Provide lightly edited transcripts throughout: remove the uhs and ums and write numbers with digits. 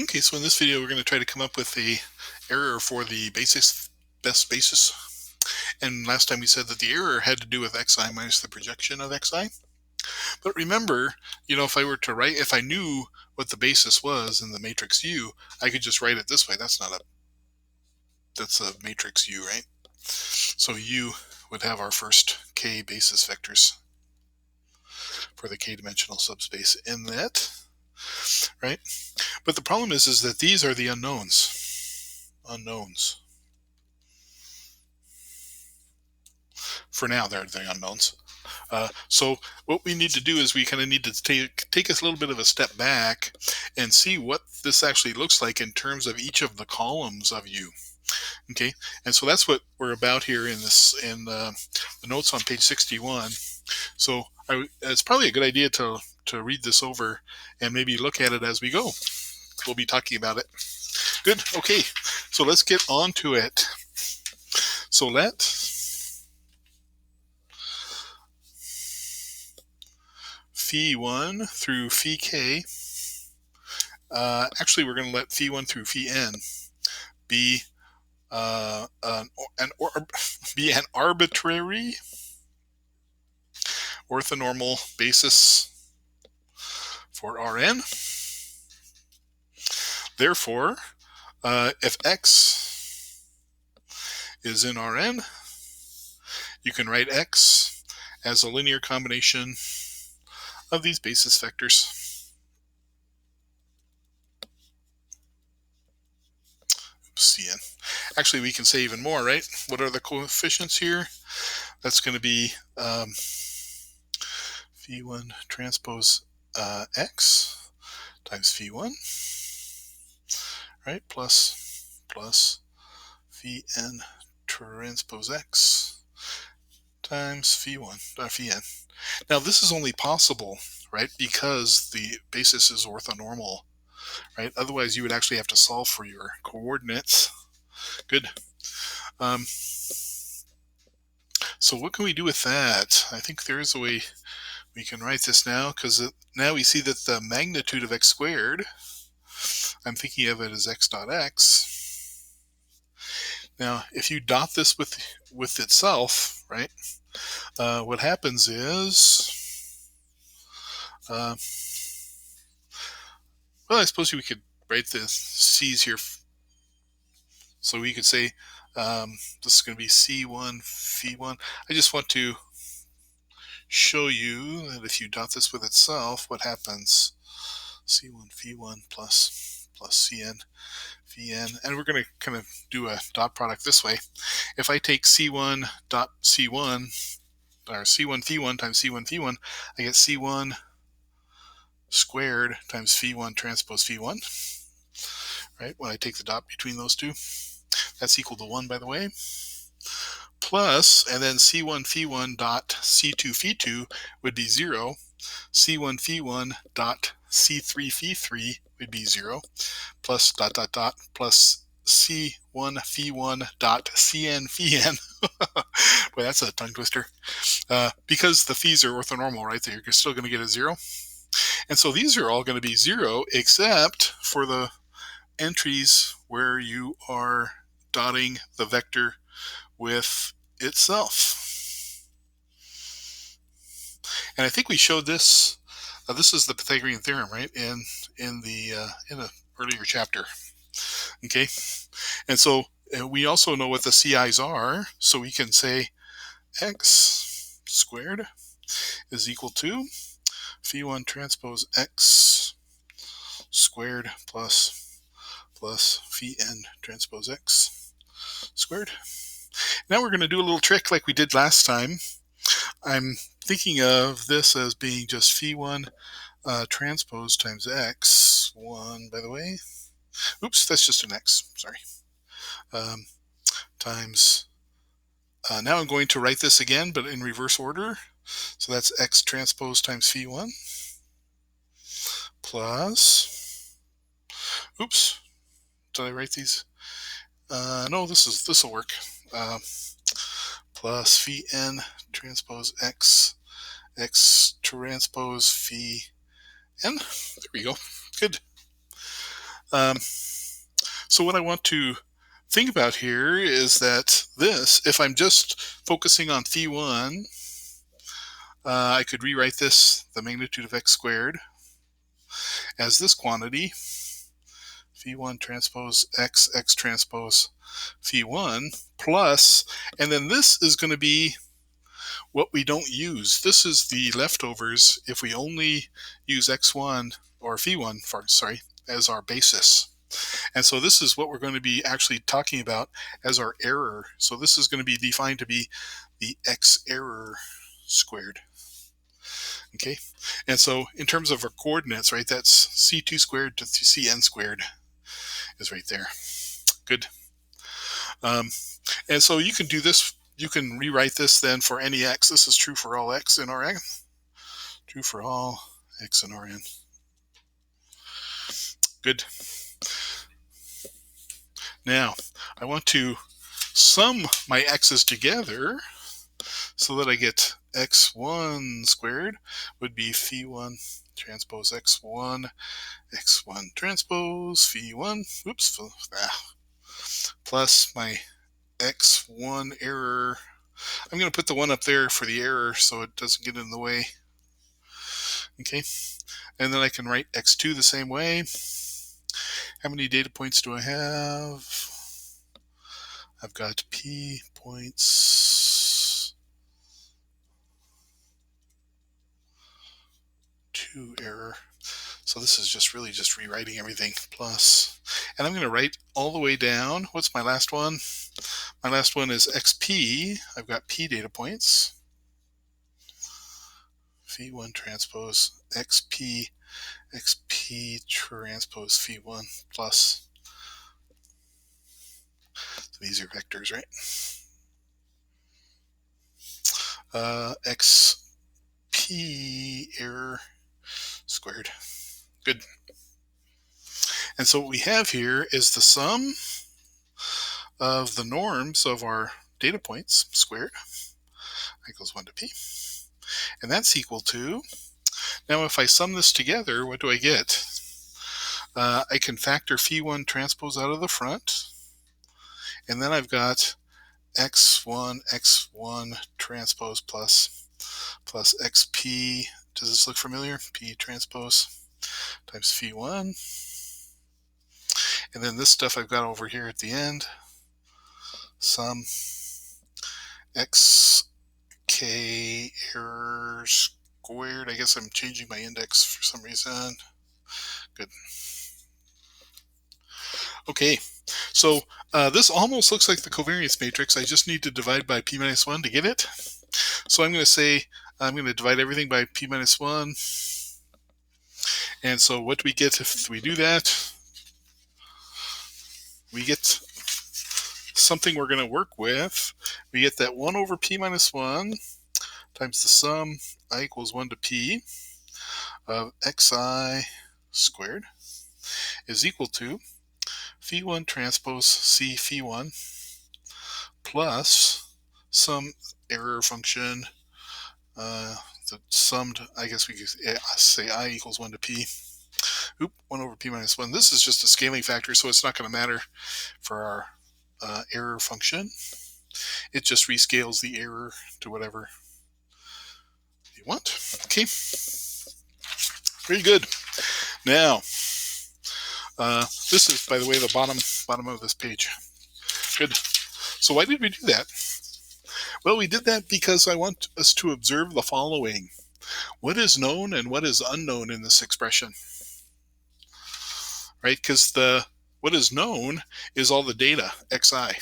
Okay, so in this video we're going to try to come up with a error for the best basis. And last time we said that the error had to do with xi minus the projection of xi. But remember, if I knew what the basis was in the matrix U, I could just write it this way. That's a matrix U, right? So U would have our first k basis vectors for the k-dimensional subspace in that, right? But the problem is that these are the unknowns. For now, they're the unknowns. So what we need to do is we kind of need to take us a little bit of a step back and see what this actually looks like in terms of each of the columns of U. Okay, and so that's what we're about here in the notes on page 61. So it's probably a good idea to read this over and maybe look at it as we go. We'll be talking about it. Good. Okay, so let's get on to it. So let phi1 through phi k, actually we're going to let phi1 through phi n be be an arbitrary orthonormal basis for Rn. Therefore, if x is in Rn, you can write x as a linear combination of these basis vectors. Cn. Actually, we can say even more, right? What are the coefficients here? That's going to be phi1 transpose x times phi1, right? Plus phi n transpose x times phi n. Now this is only possible, right, because the basis is orthonormal, right? Otherwise you would actually have to solve for your coordinates. Good. So what can we do with that? I think there is a way we can write this now, because now we see that the magnitude of x squared, I'm thinking of it as x dot x. Now, if you dot this with itself, right, what happens is, well, I suppose we could write the c's here. So we could say this is going to be c1 phi1. I just want to show you that if you dot this with itself, what happens? c1 phi1 plus cn phi n, and we're going to kind of do a dot product this way. If I take c1 dot c1, or c1 phi1 times c1 phi1, I get c1 squared times phi1 transpose phi1, right? When I take the dot between those two, that's equal to 1, by the way. Plus, and then c1 phi1 dot c2 phi2 would be 0. c1 phi1 dot c3 phi3 would be 0. Plus dot dot dot plus c1 phi1 dot cn phi n. Boy, that's a tongue twister. Because the phis are orthonormal, right? You're still going to get a 0. And so these are all going to be 0 except for the entries where you are dotting the vector with itself. And I think we showed this. This is the Pythagorean theorem, right? In an earlier chapter. Okay, and so we also know what the CIs are, so we can say x squared is equal to phi1 transpose x squared plus phi n transpose x squared. Now we're going to do a little trick like we did last time. I'm thinking of this as being just phi1 transpose times x1, by the way. Oops, that's just an x, sorry. Times, now I'm going to write this again, but in reverse order. So that's x transpose times phi1 plus, oops, did I write these? No, this will work. Plus phi n transpose x transpose phi n. There we go. Good. Um, so what I want to think about here is that this, if I'm just focusing on phi1, I could rewrite this, the magnitude of x squared, as this quantity, phi1 transpose x, x transpose phi1, plus, and then this is going to be what we don't use. This is the leftovers if we only use x1 or phi1, sorry, as our basis. And so this is what we're going to be actually talking about as our error. So this is going to be defined to be the x error squared. Okay, and so in terms of our coordinates, right, that's c2 squared to cn squared is right there. Good. And so you can do this, you can rewrite this then for any x. This is true for all x in Rn. True for all x in Rn. Good. Now, I want to sum my x's together so that I get x1 squared would be phi1 transpose x1, x1 transpose phi1, oops, plus my x1 error. I'm going to put the 1 up there for the error so it doesn't get in the way. Okay, and then I can write x2 the same way. How many data points do I have? I've got p points, 2 error. So this is just really just rewriting everything plus. And I'm going to write all the way down. What's my last one? My last one is xp. I've got p data points. phi1 transpose xp, xp transpose phi1 plus. So these are vectors, right? xp error squared. Good. And so what we have here is the sum of the norms of our data points squared equals 1 to p. And that's equal to, now if I sum this together, what do I get? I can factor phi1 transpose out of the front, and then I've got x1 transpose plus xp. Does this look familiar? P transpose times phi1. And then this stuff I've got over here at the end, sum xk error squared. I guess I'm changing my index for some reason. Good. Okay, so this almost looks like the covariance matrix. I just need to divide by p minus 1 to get it. So I'm going to say, I'm going to divide everything by p minus 1. And so what do we get if we do that? We get something we're going to work with. We get that 1 over p minus 1 times the sum I equals 1 to p of xi squared is equal to phi1 transpose c phi1 plus some error function, the summed, I guess we could say I equals 1 to p. 1 over p minus 1. This is just a scaling factor, so it's not going to matter for our error function. It just rescales the error to whatever you want. Okay, very good. Now, this is, by the way, the bottom of this page. Good. So why did we do that? Well, we did that because I want us to observe the following. What is known and what is unknown in this expression? Right? Because what is known is all the data, xi.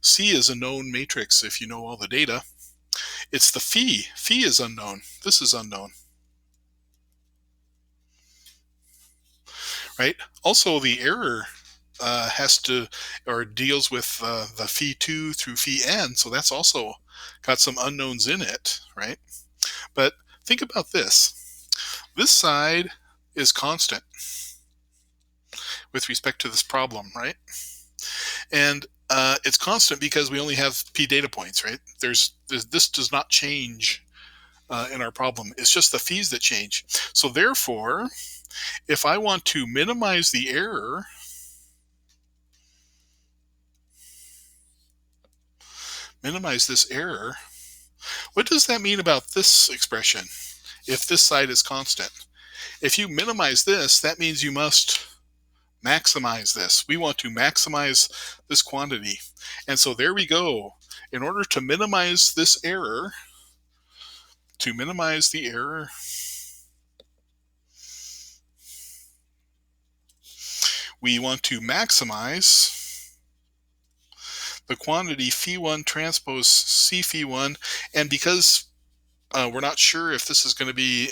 C is a known matrix if you know all the data. It's the phi. Phi is unknown. This is unknown. Right? Also, the error deals with the phi2 through phi n, so that's also got some unknowns in it, right? But think about this. This side is constant with respect to this problem, right? And it's constant because we only have p data points, right? This does not change in our problem. It's just the phis that change. So therefore, if I want to minimize the error, minimize this error, what does that mean about this expression? If this side is constant, if you minimize this, that means you must maximize this. We want to maximize this quantity. And so there we go. In order to minimize this error, to minimize the error, we want to maximize the quantity phi1 transpose C phi1. And because we're not sure if this is going to be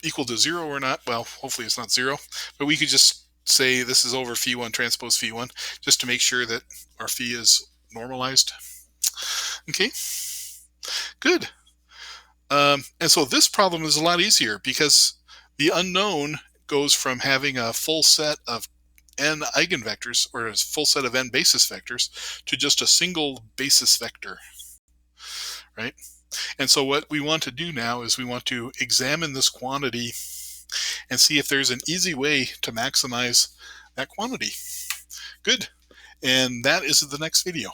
equal to 0 or not, well, hopefully it's not 0, but we could just say this is over phi1 transpose phi1 just to make sure that our phi is normalized. Okay, good. And so this problem is a lot easier because the unknown goes from having a full set of n eigenvectors, or a full set of n basis vectors, to just a single basis vector, right? And so what we want to do now is we want to examine this quantity and see if there's an easy way to maximize that quantity. Good. And that is the next video.